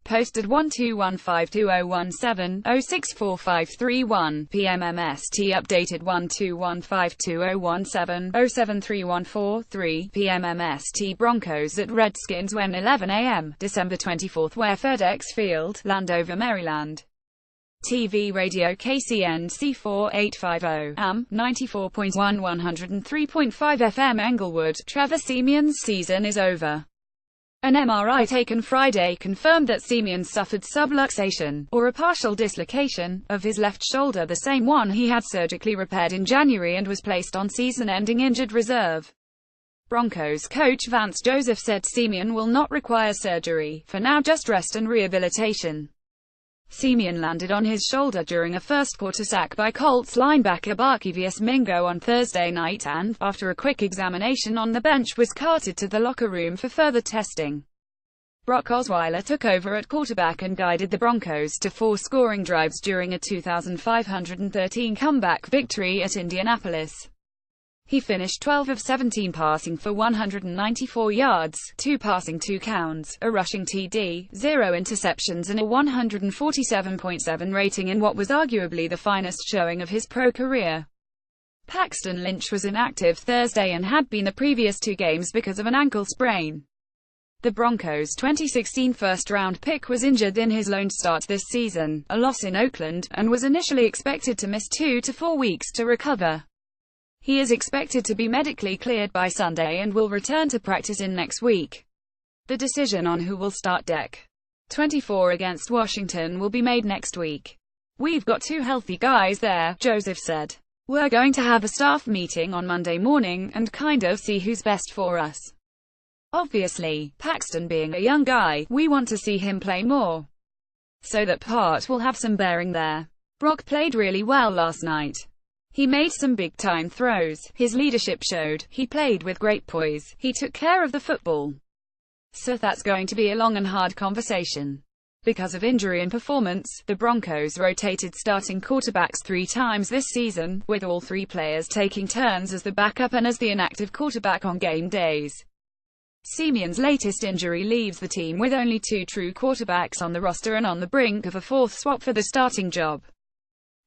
posted 12152017-064531 p.m. MST, updated 12152017-073143 p.m. MST. Broncos at Redskins when 11 a.m. December 24th, where FedEx Field, Landover, Maryland. TV radio KCNC 4850 AM, 94.1 103.5 FM Englewood. Trevor Siemian's season is over. An MRI taken Friday confirmed that Siemian suffered subluxation, or a partial dislocation, of his left shoulder, the same one he had surgically repaired in January, and was placed on season-ending injured reserve. Broncos coach Vance Joseph said Siemian will not require surgery, for now just rest and rehabilitation. Siemian landed on his shoulder during a first-quarter sack by Colts linebacker Barkevious Mingo on Thursday night and, after a quick examination on the bench, was carted to the locker room for further testing. Brock Osweiler took over at quarterback and guided the Broncos to 4 scoring drives during a 2,513 comeback victory at Indianapolis. He finished 12 of 17 passing for 194 yards, 2 passing touchdowns, a rushing TD, 0 interceptions and a 147.7 rating in what was arguably the finest showing of his pro career. Paxton Lynch was inactive Thursday and had been the previous 2 games because of an ankle sprain. The Broncos' 2016 first-round pick was injured in his lone start this season, a loss in Oakland, and was initially expected to miss 2 to 4 weeks to recover. He is expected to be medically cleared by Sunday and will return to practice in next week. The decision on who will start Dec. 24 against Washington will be made next week. "We've got 2 healthy guys there," Joseph said. "We're going to have a staff meeting on Monday morning, and kind of see who's best for us. Obviously, Paxton being a young guy, we want to see him play more. So that part will have some bearing there. Brock played really well last night. He made some big-time throws, his leadership showed, he played with great poise, he took care of the football. So that's going to be a long and hard conversation." Because of injury and performance, the Broncos rotated starting quarterbacks 3 times this season, with all 3 players taking turns as the backup and as the inactive quarterback on game days. Siemian's latest injury leaves the team with only 2 true quarterbacks on the roster and on the brink of a 4th swap for the starting job.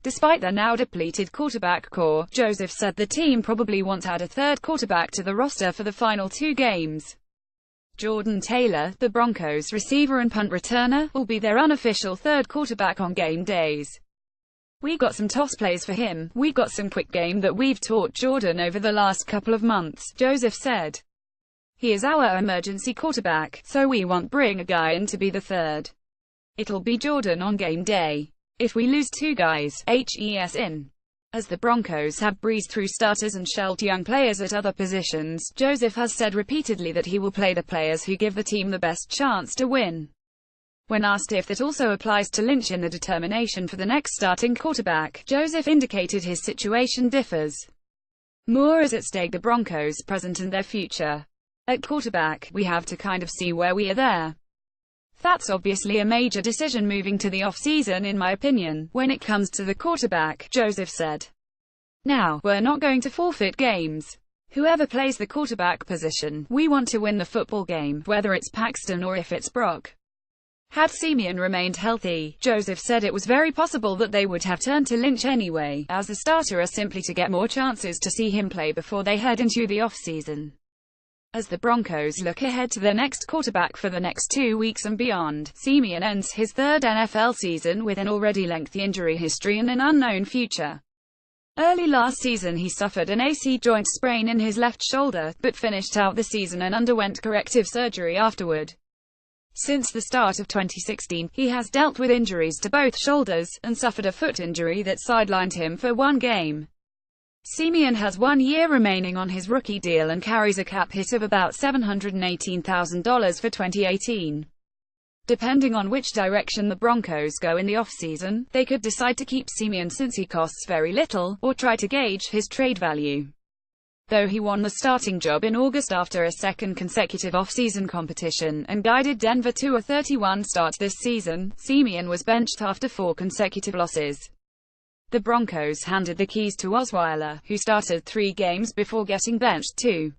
Despite their now depleted quarterback core, Joseph said the team probably won't add a 3rd quarterback to the roster for the final 2 games. Jordan Taylor, the Broncos' receiver and punt returner, will be their unofficial 3rd quarterback on game days. "We got some toss plays for him, we got some quick game that we've taught Jordan over the last couple of months," Joseph said. "He is our emergency quarterback, so we won't bring a guy in to be the 3rd. It'll be Jordan on game day. If we lose 2 guys, in." As the Broncos have breezed through starters and shelved young players at other positions, Joseph has said repeatedly that he will play the players who give the team the best chance to win. When asked if that also applies to Lynch in the determination for the next starting quarterback, Joseph indicated his situation differs. "More is at stake, the Broncos' present and their future. At quarterback, we have to kind of see where we are there. That's obviously a major decision moving to the off-season in my opinion, when it comes to the quarterback," Joseph said. "Now, we're not going to forfeit games. Whoever plays the quarterback position, we want to win the football game, whether it's Paxton or if it's Brock." Had Siemian remained healthy, Joseph said it was very possible that they would have turned to Lynch anyway, as the starter, simply to get more chances to see him play before they head into the off-season. As the Broncos look ahead to their next quarterback for the next 2 weeks and beyond, Siemian ends his 3rd NFL season with an already lengthy injury history and an unknown future. Early last season he suffered an AC joint sprain in his left shoulder, but finished out the season and underwent corrective surgery afterward. Since the start of 2016, he has dealt with injuries to both shoulders, and suffered a foot injury that sidelined him for 1 game. Siemian has 1 year remaining on his rookie deal and carries a cap hit of about $718,000 for 2018. Depending on which direction the Broncos go in the offseason, they could decide to keep Siemian since he costs very little, or try to gauge his trade value. Though he won the starting job in August after a 2nd consecutive off-season competition, and guided Denver to a 31 start this season, Siemian was benched after 4 consecutive losses. The Broncos handed the keys to Osweiler, who started 3 games before getting benched too.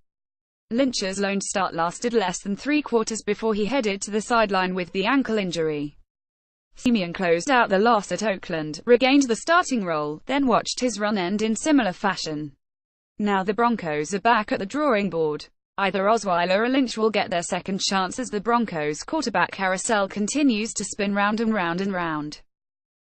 Lynch's lone start lasted less than 3/4 before he headed to the sideline with the ankle injury. Siemian closed out the loss at Oakland, regained the starting role, then watched his run end in similar fashion. Now the Broncos are back at the drawing board. Either Osweiler or Lynch will get their second chance as the Broncos quarterback carousel continues to spin round and round and round.